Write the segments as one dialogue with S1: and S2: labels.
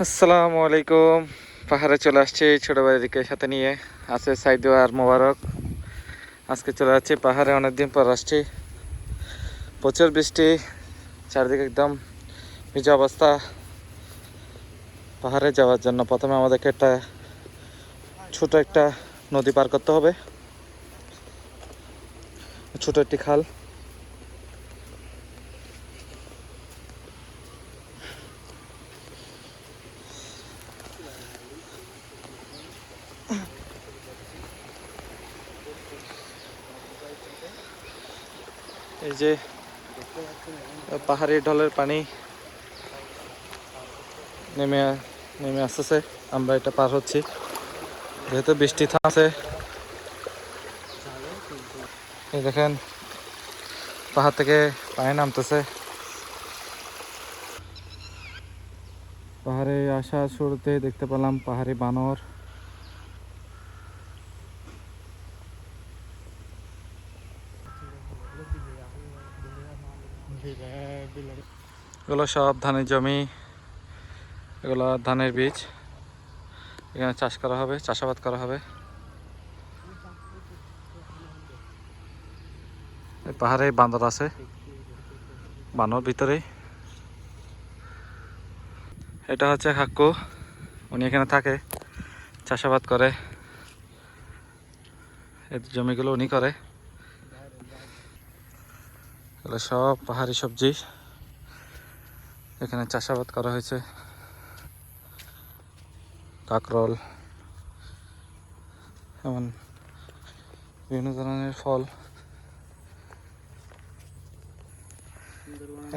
S1: আসসালামু আলাইকুম। পাহাড়ে চলে আসছি ছোট ভাইকে সাথে নিয়ে, আছে সাইদু আর মোবারক। আজকে চলে যাচ্ছি পাহাড়ে, অনেকদিন পর আসছি। প্রচুর বৃষ্টি, চারিদিকে একদম ভিজা অবস্থা। পাহাড়ে যাওয়ার জন্য প্রথমে আমাদেরকে ছোট একটা নদী পার করতে হবে, ছোট একটি খাল। এই যে পাহাড়ি ঢলের পানি নেমে নেমে আসতেছে, আমরা এটা পার হচ্ছি। যেহেতু বৃষ্টি থামছে, এই দেখেন পাহাড় থেকে পানি নামতেছে। পাহাড়ে আসার শুরুতে দেখতে পেলাম পাহাড়ি বানর। এগুলো সব ধানের জমি, এগুলো ধানের বীজ। এখানে চাষ করা হবে, চাষাবাদ করা হবে। পাহাড়ে বান্দর আছে, বানর ভিতরে। এটা হচ্ছে কাকু, উনি এখানে থাকে, চাষাবাদ করে। এই জমিগুলো উনি করে। এগুলো সব পাহাড়ি সবজি, এখানে চাষাবাদ করা হয়েছে। কাঁকরোল, এমন বিভিন্ন ধরনের ফল।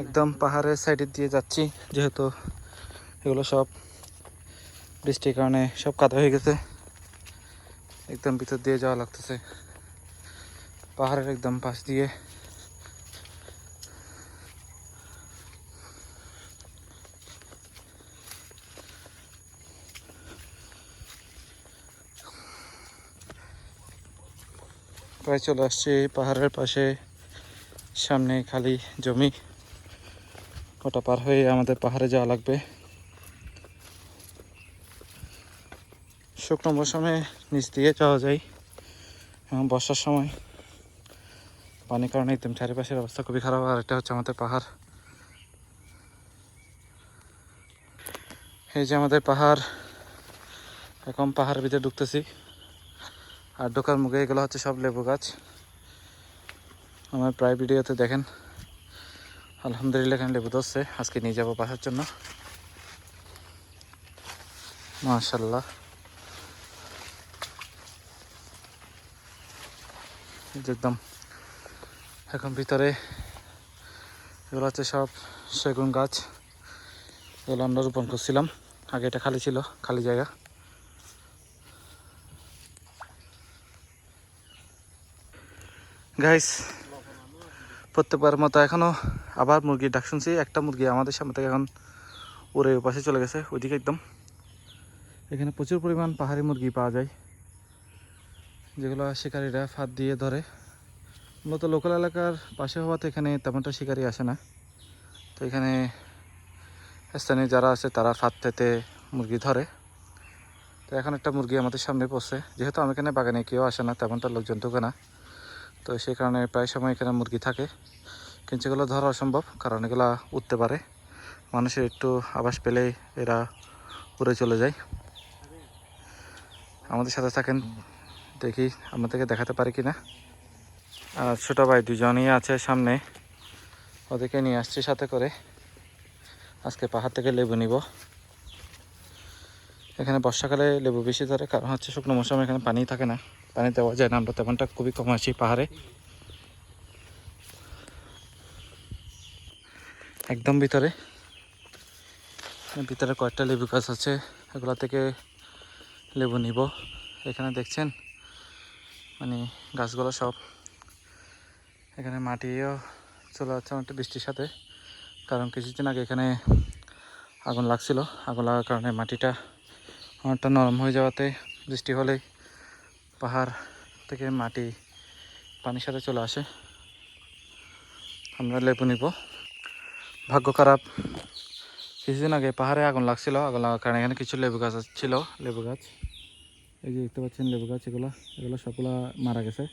S1: একদম পাহাড়ের সাইডে দিয়ে যাচ্ছি, যেহেতু এগুলো সব বৃষ্টির কারণে সব কাদা হয়ে গেছে। একদম ভিতর দিয়ে যাওয়া লাগতেছে, পাহাড়ের একদম পাশ দিয়ে। প্রায় চলে আসছি পাহাড়ের পাশে, সামনে খালি জমি। ওটা পার হয়ে আমাদের পাহাড়ে যাওয়া লাগবে। শুকনো মৌসুমে নিচ দিয়ে যাওয়া যায়, এবং বর্ষার সময় পানির কারণে একদম চারিপাশের অবস্থা খুবই খারাপ। আর এটা হচ্ছে আমাদের পাহাড়। এই যে আমাদের পাহাড়, এখন পাহাড়ের ভিতরে ঢুকতেছি। আর ঢোকার মুখে এগুলো হচ্ছে সব লেবু গাছ। আমার প্রায় ভিডিওতে দেখেন, আলহামদুলিল্লাহ এখানে লেবু ধরছে। আজকে নিয়ে যাবো বাসার জন্য, মাশাল্লাহ। একদম এখন ভিতরে এগুলো হচ্ছে সব সেগুন গাছ। এগুলো আমরা রোপণ করছিলাম, আগে এটা খালি ছিল, খালি জায়গা। গাইস, প্রত্যেকবার মতো এখনও আবার মুরগির ডাক শুনছি। একটা মুরগি আমাদের সামনে থেকে এখন উড়ে পাশে চলে গেছে, ওইদিকে একদম। এখানে প্রচুর পরিমাণ পাহাড়ি মুরগি পাওয়া যায়, যেগুলো শিকারীরা ফাঁদ দিয়ে ধরে। মূলত লোকাল এলাকার পাশে হওয়াতে এখানে তেমনটা শিকারি আসে না। তো এখানে স্থানীয় যারা আছে তারা ফাঁদ পেতে মুরগি ধরে। তো এখন একটা মুরগি আমাদের সামনে পড়ছে। যেহেতু আমি এখানে বাগানে কেউ আসে না, তেমনটা লোকজন ঢোকে না, তো সেই কারণে প্রায় সময় এখানে মুরগি থাকে। কিন্তু এগুলো ধরা অসম্ভব, কারণ এগুলো উঠতে পারে। মানুষের একটু আভাস পেলেই এরা উড়ে চলে যায়। আমাদের সাথে থাকেন, দেখি আপনাদেরকে দেখাতে পারি কি না। আর ছোটো ভাই দুজনই আছে সামনে, ওদেরকে নিয়ে আসছি সাথে করে। আজকে পাহাড় থেকে লেবু নিব। এখানে বর্ষাকালে লেবু বেশি ধরে, কারণ হচ্ছে শুকনো মৌসুমে এখানে পানি থাকে না, পানি দেওয়া যায় না। আমরা তেমনটা খুবই কম আসি পাহাড়ে। একদম ভিতরে ভিতরে কয়েকটা লেবু গাছ আছে, এগুলো থেকে লেবু নিব। এখানে দেখছেন মানে গাছগুলো সব, এখানে মাটিও চলে যাচ্ছে অনেকটা বৃষ্টির সাথে। কারণ কিছুদিন আগে এখানে আগুন লাগছিল, আগুন লাগার কারণে মাটিটা অনেকটা নরম হয়ে যাওয়াতে বৃষ্টি হলেই পাহাড় থেকে মাটি পানির সাথে চলে আসে। আমরা লেবু নিব। ভাগ্য খারাপ, কিছুদিন আগে পাহাড়ে আগুন লাগছিল, আগুন লাগার কারণে এখানে কিছু লেবু গাছ ছিল, লেবু গাছ এই যে দেখতে পাচ্ছেন লেবু গাছ, এগুলো সবগুলা মারা গেছে।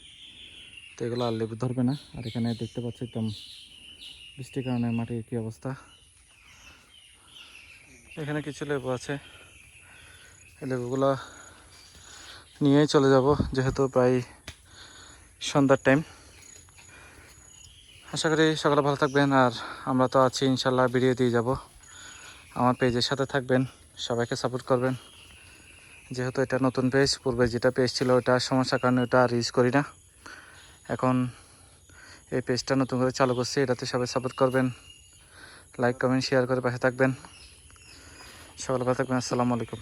S1: তো এগুলো আর লেবু ধরবে না। আর এখানে দেখতে পাচ্ছি একদম বৃষ্টির কারণে মাটির কী অবস্থা। এখানে কিছু লেবু আছে, এই লেবুগুলো নিয়েই চলে যাব, যেহেতু প্রায় সন্ধ্যার টাইম। আশা করি সকালে ভালো থাকবেন, আর আমরা তো আছি ইনশাল্লাহ, ভিডিও দিয়ে যাব। আমার পেজের সাথে থাকবেন, সবাইকে সাপোর্ট করবেন। যেহেতু এটা নতুন পেজ, পূর্বে যেটা পেজ ছিল ওটা সমস্যার কারণে ওটা আর ইউজ করি না। এখন এই পেজটা নতুন করে চালু করছি, এটাতে সবাই সাপোর্ট করবেন, লাইক কমেন্ট শেয়ার করে পাশে থাকবেন। সকালে ভালো থাকবেন। আসসালামু আলাইকুম।